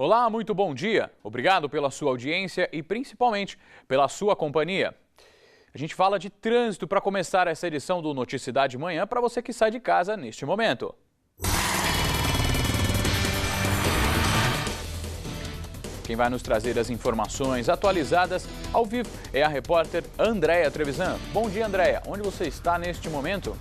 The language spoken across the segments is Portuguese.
Olá, muito bom dia. Obrigado pela sua audiência e principalmente pela sua companhia. A gente fala de trânsito para começar essa edição do Noticidade Manhã para você que sai de casa neste momento. Quem vai nos trazer as informações atualizadas ao vivo é a repórter Andréia Trevisan. Bom dia, Andréia. Onde você está neste momento?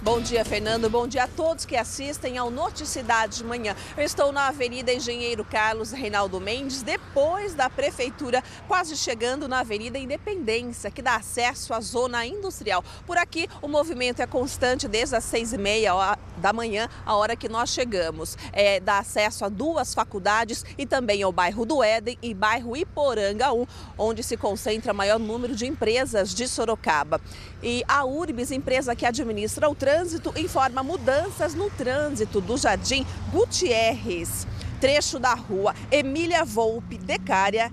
Bom dia, Fernando. Bom dia a todos que assistem ao Noticidade de Manhã. Eu estou na Avenida Engenheiro Carlos Reinaldo Mendes, depois da Prefeitura, quase chegando na Avenida Independência, que dá acesso à zona industrial. Por aqui, o movimento é constante desde as 6h30 da manhã, a hora que nós chegamos. Dá acesso a duas faculdades e também ao bairro do Éden e bairro Iporanga 1, onde se concentra o maior número de empresas de Sorocaba. E a Urbis, empresa que administra o trânsito, informa mudanças no trânsito do Jardim Gutierrez. Trecho da rua Emília Volpe Decária,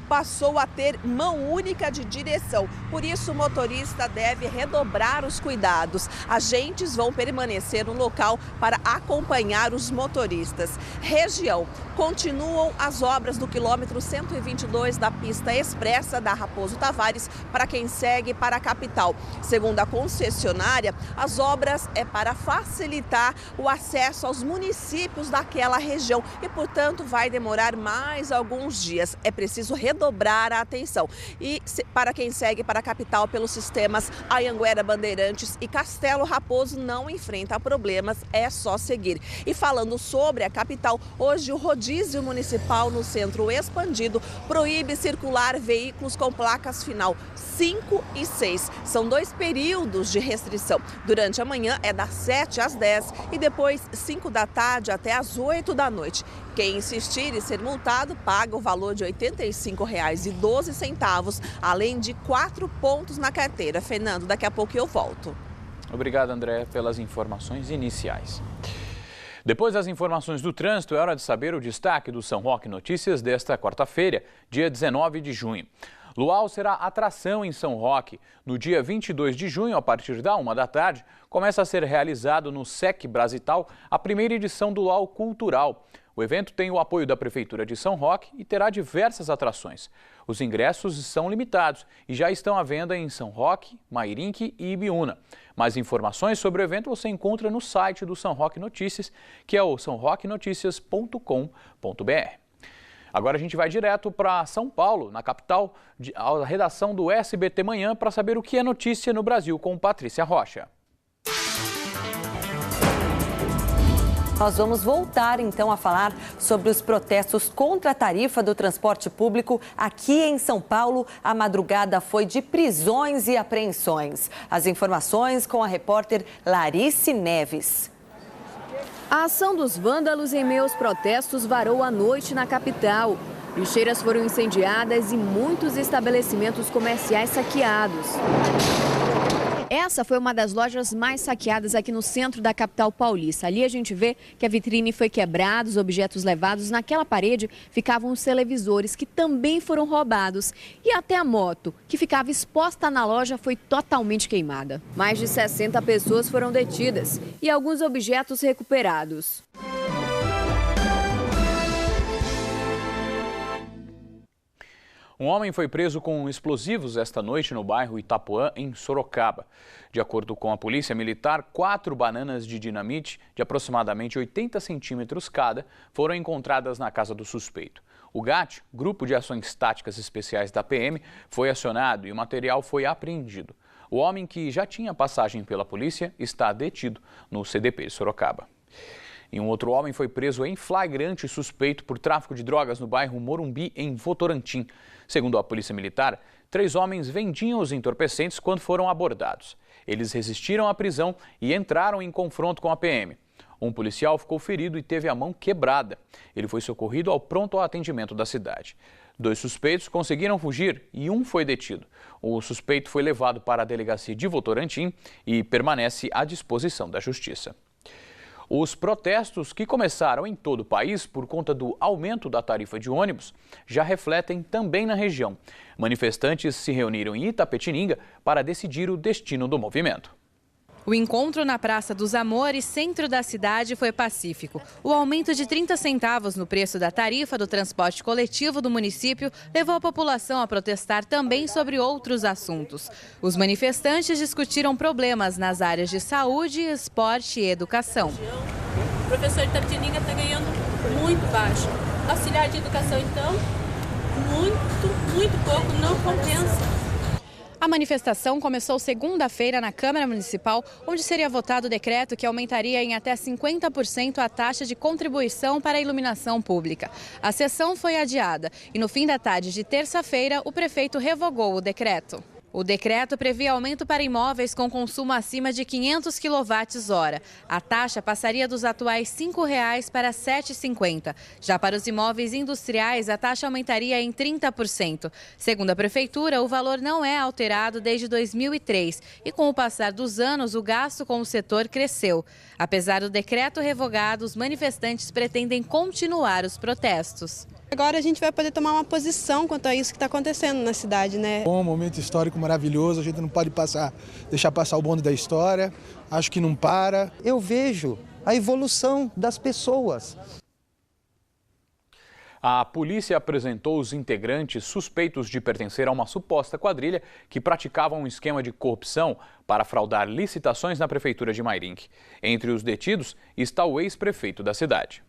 passou a ter mão única de direção. Por isso, o motorista deve redobrar os cuidados. Agentes vão permanecer no local para acompanhar os motoristas. Região, continuam as obras do quilômetro 122 da pista expressa da Raposo Tavares para quem segue para a capital. Segundo a concessionária, as obras é para facilitar o acesso aos municípios daquela região e, portanto, vai demorar mais alguns dias. É preciso redobrar a atenção. E para quem segue para a capital pelos sistemas Anhanguera, Bandeirantes e Castelo Raposo não enfrenta problemas, é só seguir. E falando sobre a capital, hoje o rodízio municipal no centro expandido proíbe circular veículos com placas final 5 e 6. São 2 períodos de restrição. Durante a manhã é das 7 às 10 e depois 5 da tarde até às 8 da noite. Quem insistir e ser multado paga o valor de R$ 85,12, além de 4 pontos na carteira. Fernando, daqui a pouco eu volto. Obrigado, André, pelas informações iniciais. Depois das informações do trânsito, é hora de saber o destaque do São Roque Notícias desta quarta-feira, dia 19 de junho. Luau será atração em São Roque. No dia 22 de junho, a partir da 1 da tarde, começa a ser realizado no SEC Brasital a primeira edição do Luau Cultural. O evento tem o apoio da Prefeitura de São Roque e terá diversas atrações. Os ingressos são limitados e já estão à venda em São Roque, Mairinque e Ibiúna. Mais informações sobre o evento você encontra no site do São Roque Notícias, que é o sãoroquenoticias.com.br. Agora a gente vai direto para São Paulo, na capital, à redação do SBT Manhã, para saber o que é notícia no Brasil com Patrícia Rocha. Nós vamos voltar então a falar sobre os protestos contra a tarifa do transporte público aqui em São Paulo. A madrugada foi de prisões e apreensões. As informações com a repórter Larice Neves. A ação dos vândalos em meio aos protestos varou à noite na capital. Lixeiras foram incendiadas e muitos estabelecimentos comerciais saqueados. Essa foi uma das lojas mais saqueadas aqui no centro da capital paulista. Ali a gente vê que a vitrine foi quebrada, os objetos levados. Naquela parede ficavam os televisores, que também foram roubados. E até a moto, que ficava exposta na loja, foi totalmente queimada. Mais de 60 pessoas foram detidas e alguns objetos recuperados. Um homem foi preso com explosivos esta noite no bairro Itapuã, em Sorocaba. De acordo com a polícia militar, 4 bananas de dinamite de aproximadamente 80 centímetros cada foram encontradas na casa do suspeito. O GAT, Grupo de Ações Táticas Especiais da PM, foi acionado e o material foi apreendido. O homem, que já tinha passagem pela polícia, está detido no CDP de Sorocaba. E um outro homem foi preso em flagrante suspeito por tráfico de drogas no bairro Morumbi, em Votorantim. Segundo a Polícia Militar, 3 homens vendiam os entorpecentes quando foram abordados. Eles resistiram à prisão e entraram em confronto com a PM. Um policial ficou ferido e teve a mão quebrada. Ele foi socorrido ao pronto atendimento da cidade. 2 suspeitos conseguiram fugir e um foi detido. O suspeito foi levado para a delegacia de Votorantim e permanece à disposição da Justiça. Os protestos, que começaram em todo o país por conta do aumento da tarifa de ônibus, já refletem também na região. Manifestantes se reuniram em Itapetininga para decidir o destino do movimento. O encontro na Praça dos Amores, centro da cidade, foi pacífico. O aumento de 30 centavos no preço da tarifa do transporte coletivo do município levou a população a protestar também sobre outros assuntos. Os manifestantes discutiram problemas nas áreas de saúde, esporte e educação. O professor de Itapetininga está ganhando muito baixo. Auxiliar de educação, então, muito pouco, não compensa. A manifestação começou segunda-feira na Câmara Municipal, onde seria votado o decreto que aumentaria em até 50% a taxa de contribuição para a iluminação pública. A sessão foi adiada e no fim da tarde de terça-feira o prefeito revogou o decreto. O decreto previa aumento para imóveis com consumo acima de 500 kWh. A taxa passaria dos atuais R$ 5,00 para R$ 7,50. Já para os imóveis industriais, a taxa aumentaria em 30%. Segundo a Prefeitura, o valor não é alterado desde 2003 e, com o passar dos anos, o gasto com o setor cresceu. Apesar do decreto revogado, os manifestantes pretendem continuar os protestos. Agora a gente vai poder tomar uma posição quanto a isso que está acontecendo na cidade, né? Um momento histórico maravilhoso, a gente não pode deixar passar o bonde da história, acho que não para. Eu vejo a evolução das pessoas. A polícia apresentou os integrantes suspeitos de pertencer a uma suposta quadrilha que praticava um esquema de corrupção para fraudar licitações na prefeitura de Mairinque. Entre os detidos está o ex-prefeito da cidade.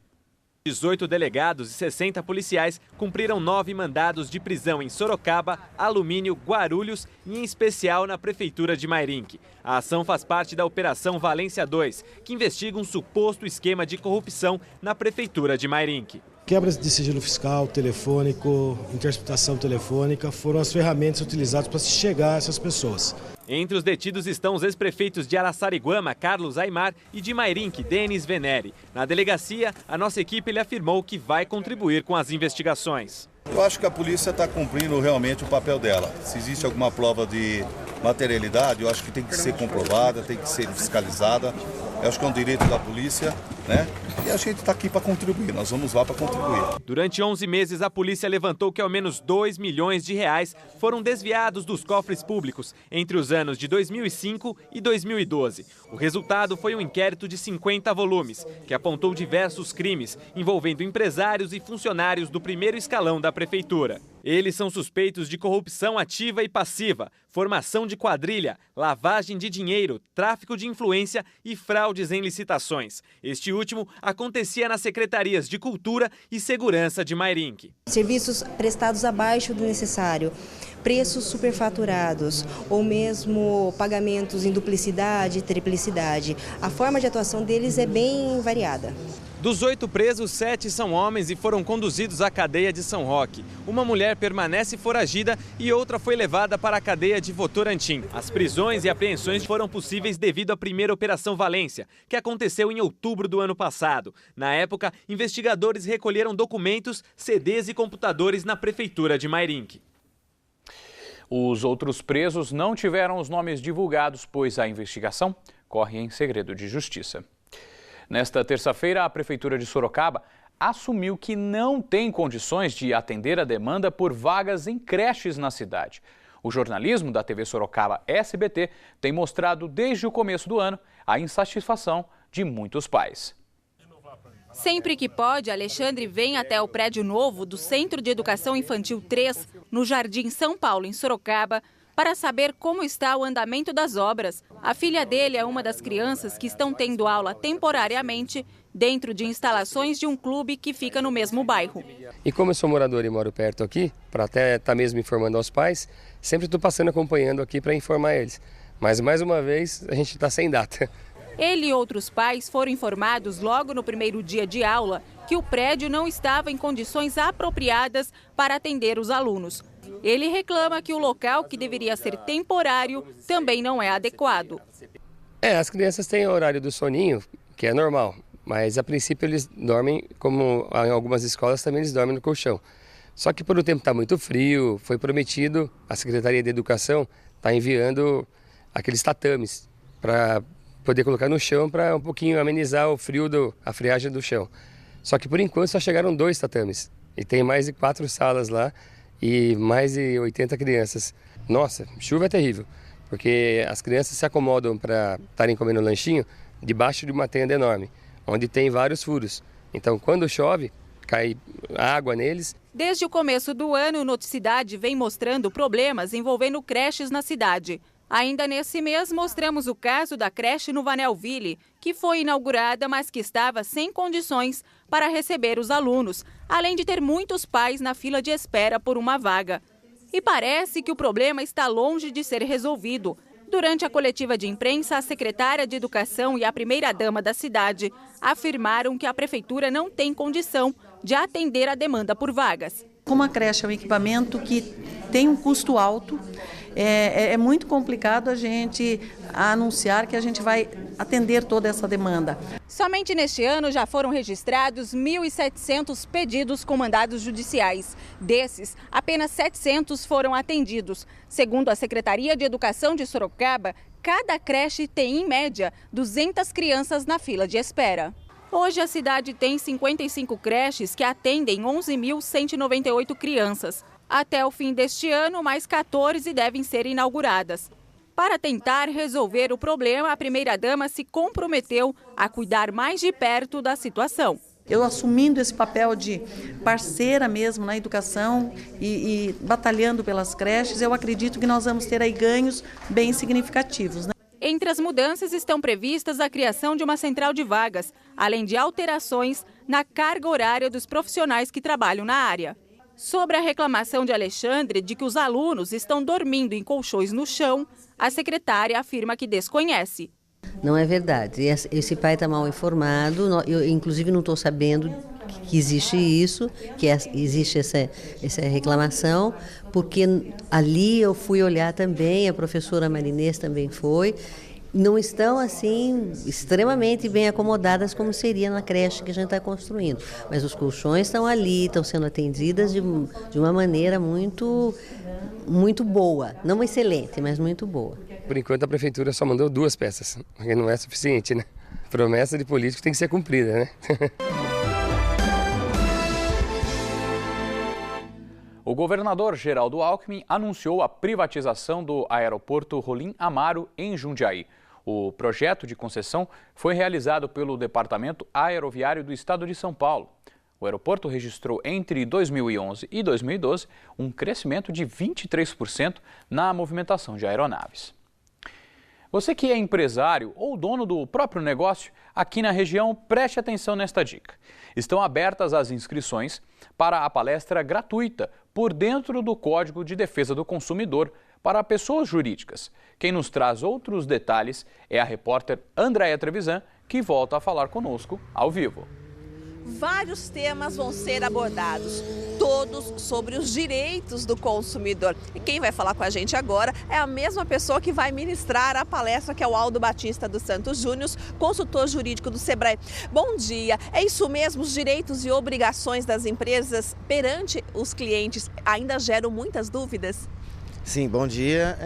18 delegados e 60 policiais cumpriram 9 mandados de prisão em Sorocaba, Alumínio, Guarulhos e em especial na prefeitura de Mairinque. A ação faz parte da Operação Valência 2, que investiga um suposto esquema de corrupção na prefeitura de Mairinque. Quebras de sigilo fiscal, telefônico, interceptação telefônica foram as ferramentas utilizadas para se chegar a essas pessoas. Entre os detidos estão os ex-prefeitos de Araçariguama, Carlos Aimar, e de Mairinque, Denis Venere. Na delegacia, a nossa equipe lhe afirmou que vai contribuir com as investigações. Eu acho que a polícia está cumprindo realmente o papel dela. Se existe alguma prova de materialidade, eu acho que tem que ser comprovada, tem que ser fiscalizada. Eu acho que é um direito da polícia, né? E a gente está aqui para contribuir, nós vamos lá para contribuir. Durante 11 meses, a polícia levantou que ao menos 2 milhões de reais foram desviados dos cofres públicos entre os anos de 2005 e 2012. O resultado foi um inquérito de 50 volumes, que apontou diversos crimes envolvendo empresários e funcionários do primeiro escalão da prefeitura. Eles são suspeitos de corrupção ativa e passiva, formação de quadrilha, lavagem de dinheiro, tráfico de influência e fraudes em licitações. Este último acontecia nas secretarias de Cultura e Segurança de Mairinque. Serviços prestados abaixo do necessário, preços superfaturados ou mesmo pagamentos em duplicidade e triplicidade. A forma de atuação deles é bem variada. Dos 8 presos, 7 são homens e foram conduzidos à cadeia de São Roque. Uma mulher permanece foragida e outra foi levada para a cadeia de Votorantim. As prisões e apreensões foram possíveis devido à primeira Operação Valência, que aconteceu em outubro do ano passado. Na época, investigadores recolheram documentos, CDs e computadores na prefeitura de Mairinque. Os outros presos não tiveram os nomes divulgados, pois a investigação corre em segredo de justiça. Nesta terça-feira, a Prefeitura de Sorocaba assumiu que não tem condições de atender a demanda por vagas em creches na cidade. O jornalismo da TV Sorocaba SBT tem mostrado desde o começo do ano a insatisfação de muitos pais. Sempre que pode, Alexandre vem até o prédio novo do Centro de Educação Infantil 3, no Jardim São Paulo, em Sorocaba, para saber como está o andamento das obras. A filha dele é uma das crianças que estão tendo aula temporariamente dentro de instalações de um clube que fica no mesmo bairro. E como eu sou morador e moro perto aqui, para até estar mesmo informando aos pais, sempre estou passando acompanhando aqui para informar eles. Mas mais uma vez a gente está sem data. Ele e outros pais foram informados logo no primeiro dia de aula que o prédio não estava em condições apropriadas para atender os alunos. Ele reclama que o local, que deveria ser temporário, também não é adequado. As crianças têm o horário do soninho, que é normal, mas a princípio eles dormem, como em algumas escolas também eles dormem no colchão. Só que por o tempo estar muito frio, foi prometido, a Secretaria de Educação está enviando aqueles tatames para poder colocar no chão para um pouquinho amenizar o frio, a friagem do chão. Só que por enquanto só chegaram 2 tatames e tem mais de 4 salas lá e mais de 80 crianças. Nossa, chuva é terrível. porque as crianças se acomodam para estarem comendo lanchinho debaixo de uma tenda enorme, onde tem vários furos. Então, quando chove, cai água neles. Desde o começo do ano, o Noticidade vem mostrando problemas envolvendo creches na cidade. Ainda nesse mês, mostramos o caso da creche no Vanelville, que foi inaugurada, mas que estava sem condições para receber os alunos, além de ter muitos pais na fila de espera por uma vaga. E parece que o problema está longe de ser resolvido. Durante a coletiva de imprensa, a secretária de Educação e a primeira-dama da cidade afirmaram que a prefeitura não tem condição de atender a demanda por vagas. Como a creche é um equipamento que tem um custo alto, é muito complicado a gente anunciar que a gente vai atender toda essa demanda. Somente neste ano já foram registrados 1.700 pedidos com mandados judiciais. Desses, apenas 700 foram atendidos. Segundo a Secretaria de Educação de Sorocaba, cada creche tem, em média, 200 crianças na fila de espera. Hoje a cidade tem 55 creches que atendem 11.198 crianças. Até o fim deste ano, mais 14 devem ser inauguradas. Para tentar resolver o problema, a primeira-dama se comprometeu a cuidar mais de perto da situação. Eu assumindo esse papel de parceira mesmo na educação e batalhando pelas creches, eu acredito que nós vamos ter aí ganhos bem significativos, né? Entre as mudanças estão previstas a criação de uma central de vagas, além de alterações na carga horária dos profissionais que trabalham na área. Sobre a reclamação de Alexandre de que os alunos estão dormindo em colchões no chão, a secretária afirma que desconhece. Não é verdade. Esse pai está mal informado, eu inclusive não estou sabendo que existe isso, existe essa reclamação, porque ali eu fui olhar também, a professora Marinês também foi, não estão assim extremamente bem acomodadas como seria na creche que a gente está construindo. Mas os colchões estão ali, estão sendo atendidas de uma maneira muito boa, não excelente, mas muito boa. Por enquanto a prefeitura só mandou 2 peças, porque não é suficiente, né? Promessa de político tem que ser cumprida, né? O governador Geraldo Alckmin anunciou a privatização do aeroporto Rolim Amaro, em Jundiaí. O projeto de concessão foi realizado pelo Departamento Aeroviário do Estado de São Paulo. O aeroporto registrou entre 2011 e 2012 um crescimento de 23% na movimentação de aeronaves. Você que é empresário ou dono do próprio negócio aqui na região, preste atenção nesta dica. Estão abertas as inscrições para a palestra gratuita Por Dentro do Código de Defesa do Consumidor para pessoas jurídicas. Quem nos traz outros detalhes é a repórter Andréia Trevisan, que volta a falar conosco ao vivo. Vários temas vão ser abordados, todos sobre os direitos do consumidor. E quem vai falar com a gente agora é a mesma pessoa que vai ministrar a palestra, que é o Aldo Batista dos Santos Júnior, consultor jurídico do Sebrae. Bom dia, é isso mesmo, os direitos e obrigações das empresas perante os clientes ainda geram muitas dúvidas? Sim, bom dia.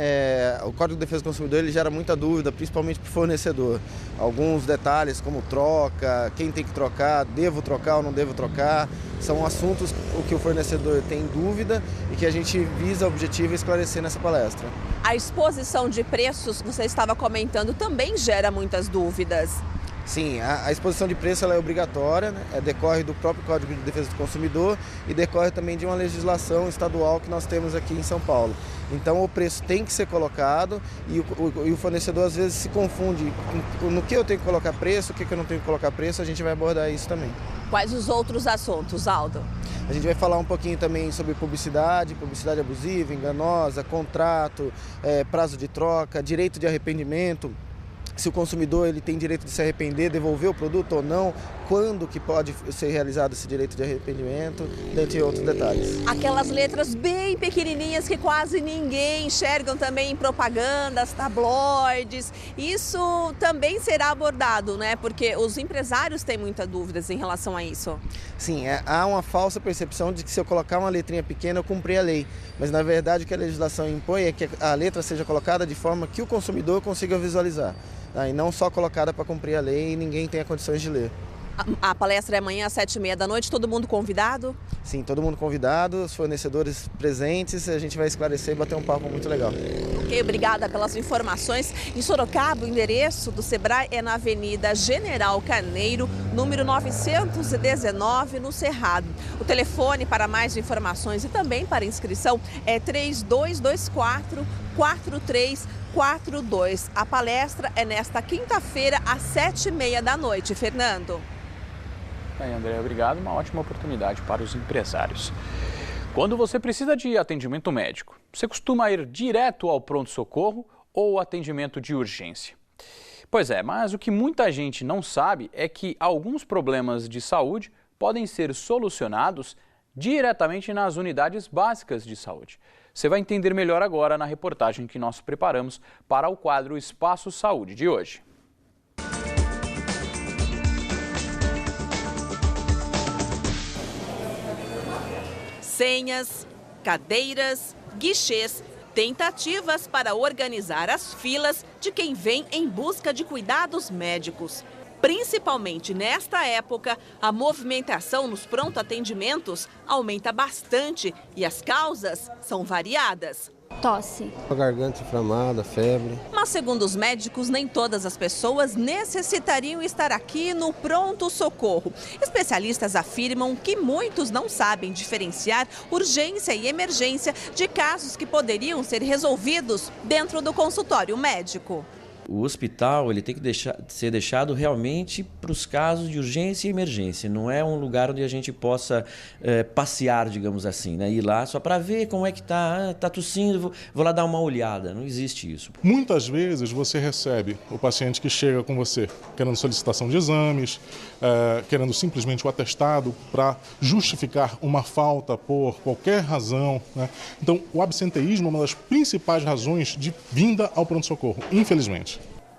O Código de Defesa do Consumidor ele gera muita dúvida, principalmente para o fornecedor. Alguns detalhes como troca, quem tem que trocar, devo trocar ou não devo trocar, são assuntos que o fornecedor tem dúvida e que a gente visa o objetivo esclarecer nessa palestra. A exposição de preços, você estava comentando, também gera muitas dúvidas. Sim, a exposição de preço ela é obrigatória, né? Decorre do próprio Código de Defesa do Consumidor e decorre também de uma legislação estadual que nós temos aqui em São Paulo. Então o preço tem que ser colocado e o fornecedor às vezes se confunde no que eu tenho que colocar preço, o que eu não tenho que colocar preço, a gente vai abordar isso também. Quais os outros assuntos, Aldo? A gente vai falar um pouquinho também sobre publicidade abusiva, enganosa, contrato, prazo de troca, direito de arrependimento. Se o consumidor ele tem direito de se arrepender, devolver o produto ou não, quando que pode ser realizado esse direito de arrependimento, dentre outros detalhes. Aquelas letras bem pequenininhas que quase ninguém enxergam também em propagandas, tabloides, isso também será abordado, né? Porque os empresários têm muitas dúvidas em relação a isso. Sim, há uma falsa percepção de que se eu colocar uma letrinha pequena eu cumpri a lei, mas na verdade o que a legislação impõe é que a letra seja colocada de forma que o consumidor consiga visualizar. E não só colocada para cumprir a lei e ninguém tenha condições de ler. A palestra é amanhã às 7h30 da noite, todo mundo convidado? sim, todo mundo convidado, os fornecedores presentes, a gente vai esclarecer e bater um papo muito legal. Ok, obrigada pelas informações. Em Sorocaba, o endereço do Sebrae é na Avenida General Carneiro, número 919, no Cerrado. O telefone para mais informações e também para inscrição é 3224-4342. A palestra é nesta quinta-feira, às 7h30 da noite. Fernando. Bem, André, obrigado. Uma ótima oportunidade para os empresários. Quando você precisa de atendimento médico, você costuma ir direto ao pronto-socorro ou atendimento de urgência? Pois é, mas o que muita gente não sabe é que alguns problemas de saúde podem ser solucionados diretamente nas unidades básicas de saúde. Você vai entender melhor agora na reportagem que nós preparamos para o quadro Espaço Saúde de hoje. Senhas, cadeiras, guichês, tentativas para organizar as filas de quem vem em busca de cuidados médicos. Principalmente nesta época, a movimentação nos pronto-atendimentos aumenta bastante e as causas são variadas. Tosse. A garganta inflamada, febre. Mas segundo os médicos, nem todas as pessoas necessitariam estar aqui no pronto-socorro. Especialistas afirmam que muitos não sabem diferenciar urgência e emergência de casos que poderiam ser resolvidos dentro do consultório médico. O hospital ele tem que ser deixado realmente para os casos de urgência e emergência. Não é um lugar onde a gente possa passear, digamos assim, né? Ir lá só para ver como é que está, tá tossindo, vou lá dar uma olhada. Não existe isso. Muitas vezes você recebe o paciente que chega com você querendo solicitação de exames, querendo simplesmente o atestado para justificar uma falta por qualquer razão, né? Então, o absenteísmo é uma das principais razões de vinda ao pronto-socorro, infelizmente.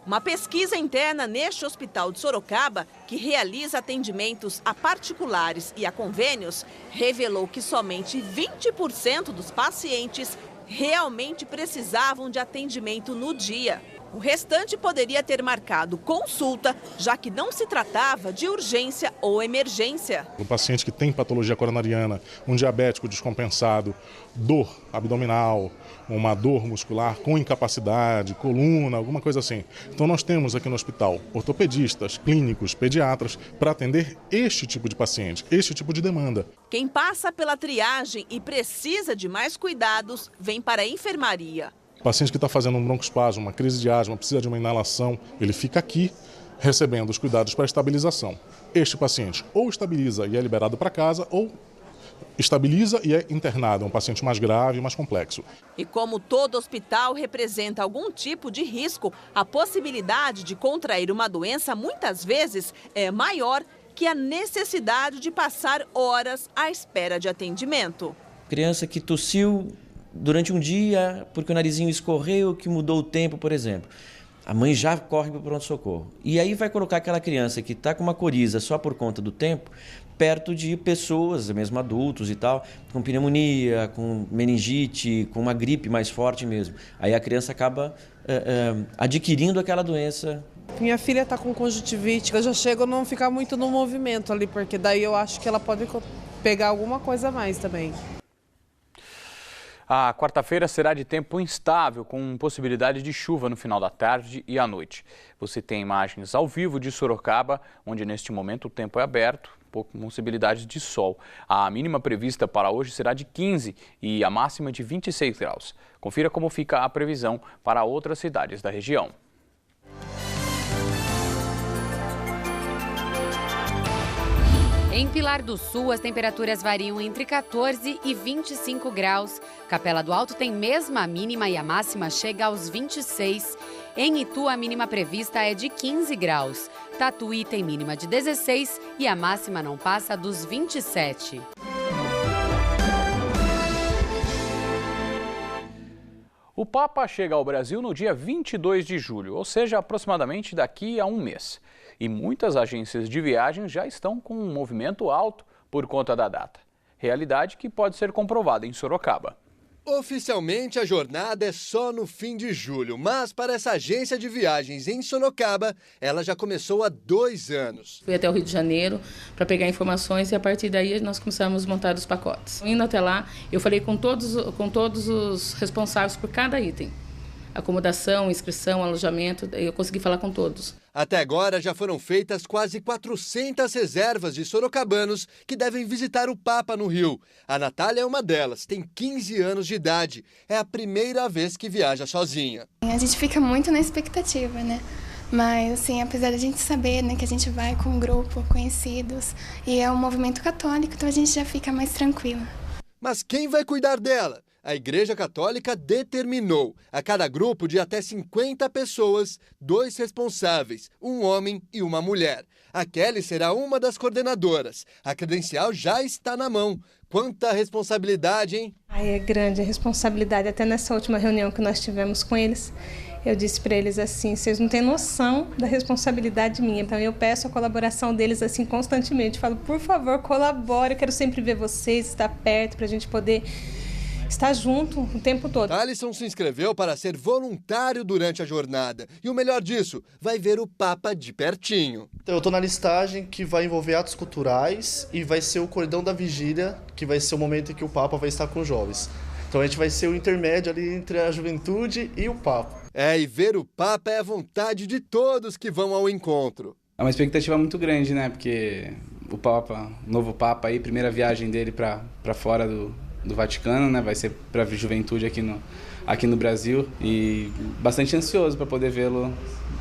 Uma pesquisa interna neste hospital de Sorocaba, que realiza atendimentos a particulares e a convênios, revelou que somente 20% dos pacientes realmente precisavam de atendimento no dia. O restante poderia ter marcado consulta, já que não se tratava de urgência ou emergência. O paciente que tem patologia coronariana, um diabético descompensado, dor abdominal, uma dor muscular com incapacidade, coluna, alguma coisa assim. Então nós temos aqui no hospital ortopedistas, clínicos, pediatras para atender este tipo de paciente, este tipo de demanda. Quem passa pela triagem e precisa de mais cuidados, vem para a enfermaria. O paciente que está fazendo um broncoespasmo, uma crise de asma, precisa de uma inalação, ele fica aqui recebendo os cuidados para estabilização. Este paciente ou estabiliza e é liberado para casa ou estabiliza e é internado, é um paciente mais grave, mais complexo. E como todo hospital representa algum tipo de risco, a possibilidade de contrair uma doença muitas vezes é maior que a necessidade de passar horas à espera de atendimento. Criança que tossiu durante um dia porque o narizinho escorreu, que mudou o tempo, por exemplo. A mãe já corre para o pronto-socorro. E aí vai colocar aquela criança que está com uma coriza só por conta do tempo, perto de pessoas, mesmo adultos e tal, com pneumonia, com meningite, com uma gripe mais forte mesmo. Aí a criança acaba adquirindo aquela doença. Minha filha está com conjuntivite, eu já chego a não ficar muito no movimento ali, porque daí eu acho que ela pode pegar alguma coisa a mais também. A quarta-feira será de tempo instável, com possibilidade de chuva no final da tarde e à noite. Você tem imagens ao vivo de Sorocaba, onde neste momento o tempo é aberto, pouca possibilidade de sol. A mínima prevista para hoje será de 15 e a máxima de 26 graus. Confira como fica a previsão para outras cidades da região. Em Pilar do Sul, as temperaturas variam entre 14 e 25 graus. Capela do Alto tem mesma mínima e a máxima chega aos 26. Em Itu, a mínima prevista é de 15 graus. Tatuí tem mínima de 16 e a máxima não passa dos 27. O Papa chega ao Brasil no dia 22 de julho, ou seja, aproximadamente daqui a um mês. E muitas agências de viagem já estão com um movimento alto por conta da data. Realidade que pode ser comprovada em Sorocaba. Oficialmente, a jornada é só no fim de julho, mas para essa agência de viagens em Sorocaba, ela já começou há 2 anos. Fui até o Rio de Janeiro para pegar informações e a partir daí nós começamos a montar os pacotes. Indo até lá, eu falei com todos os responsáveis por cada item. Acomodação, inscrição, alojamento, eu consegui falar com todos. Até agora já foram feitas quase 400 reservas de sorocabanos que devem visitar o Papa no Rio. A Natália é uma delas, tem 15 anos de idade. É a primeira vez que viaja sozinha. A gente fica muito na expectativa, né? Mas, assim, apesar da gente saber, né, que a gente vai com um grupo, conhecidos, e é um movimento católico, então a gente já fica mais tranquila. Mas quem vai cuidar dela? A Igreja Católica determinou a cada grupo de até 50 pessoas, 2 responsáveis, um homem e uma mulher. A Kelly será uma das coordenadoras. A credencial já está na mão. Quanta responsabilidade, hein? É grande a responsabilidade. Até nessa última reunião que nós tivemos com eles, eu disse para eles assim, vocês não têm noção da responsabilidade minha. Então eu peço a colaboração deles assim constantemente. Falo, por favor, colabore, eu quero sempre ver vocês, estar perto para a gente poder estar junto o tempo todo. Alisson se inscreveu para ser voluntário durante a jornada. E o melhor disso, vai ver o Papa de pertinho. Então, eu estou na listagem que vai envolver atos culturais e vai ser o cordão da vigília, que vai ser o momento em que o Papa vai estar com os jovens. Então a gente vai ser o intermédio ali entre a juventude e o Papa. E ver o Papa é a vontade de todos que vão ao encontro. É uma expectativa muito grande, né? Porque o Papa, o novo Papa aí, primeira viagem dele para fora do Vaticano, né? Vai ser para a juventude aqui no Brasil e bastante ansioso para poder vê-lo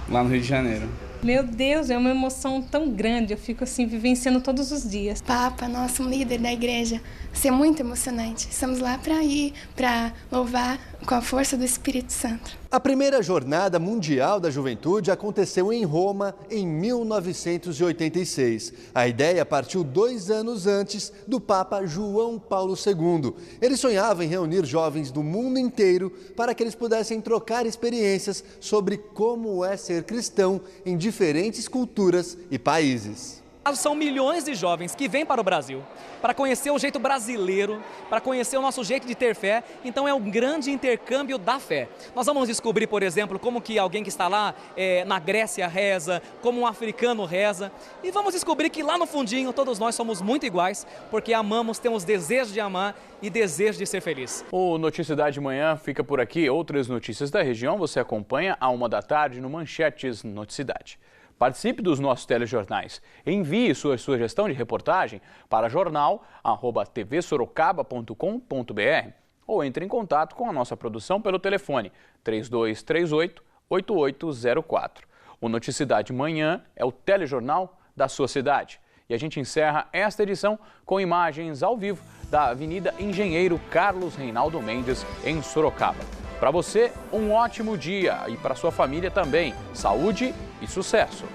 lá no Rio de Janeiro. Meu Deus, é uma emoção tão grande, eu fico assim vivenciando todos os dias. Papa, nosso líder da igreja, isso é muito emocionante. Estamos lá para ir, para louvar com a força do Espírito Santo. A primeira jornada mundial da juventude aconteceu em Roma em 1986. A ideia partiu 2 anos antes do Papa João Paulo II. Ele sonhava em reunir jovens do mundo inteiro para que eles pudessem trocar experiências sobre como é ser cristão em diferentes culturas e países. São milhões de jovens que vêm para o Brasil para conhecer o jeito brasileiro, para conhecer o nosso jeito de ter fé. Então é um grande intercâmbio da fé. Nós vamos descobrir, por exemplo, como que alguém que está lá na Grécia reza, como um africano reza. E vamos descobrir que lá no fundinho todos nós somos muito iguais, porque amamos, temos desejo de amar e desejo de ser feliz. O Notícia da Manhã fica por aqui. Outras notícias da região você acompanha à 1 da tarde no Manchetes Noticidade. Participe dos nossos telejornais. Envie sua sugestão de reportagem para jornal@tvsorocaba.com.br ou entre em contato com a nossa produção pelo telefone 3238-8804. O Noticidade Manhã é o telejornal da sua cidade. E a gente encerra esta edição com imagens ao vivo da Avenida Engenheiro Carlos Reinaldo Mendes, em Sorocaba. Para você, um ótimo dia e para sua família também. Saúde e sucesso!